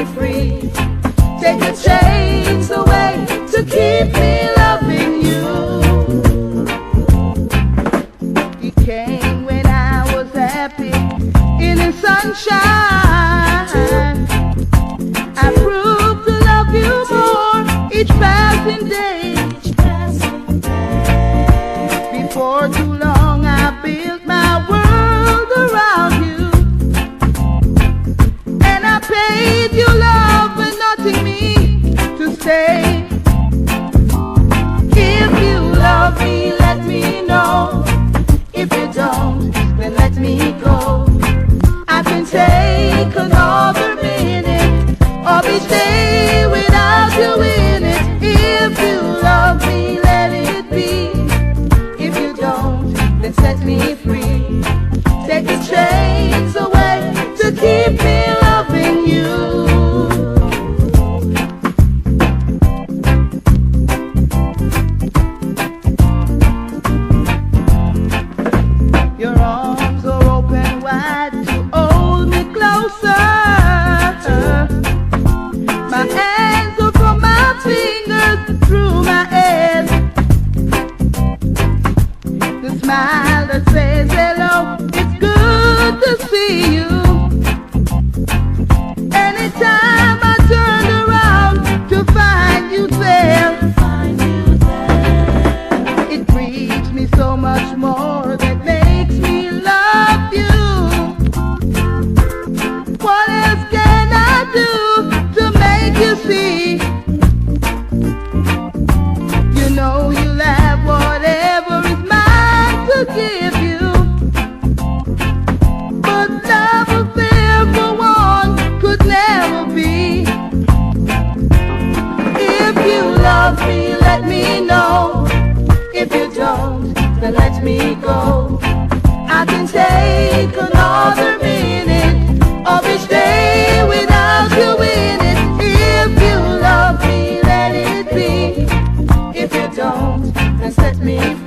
me free. Take the chains away to keep me loving you. He came when I was happy in the sunshine. I proved to love you more each passing day. Before too long I built my world around you, and I paid you love and nothing me to say. If you love me, let me know. If you don't, then let me go. I can take another minute of each day without you in it. If you love me, let it be. If you don't, then set me free. Take the chains away to keep me loving you. Your arms are open wide to hold me closer. My hands are from my fingers through my head. The smile that says hello, it's good to see you. Anytime I turn around to find you there, it grieves me so much more that makes me love you. What else can I do to make you see? You know you'll have whatever is mine to give you, but love affair for one could never be. If you love me, let me know. If you don't, then let me go. I can take another minute of each day without you in it. If you love me, let it be. If you don't, then set me free.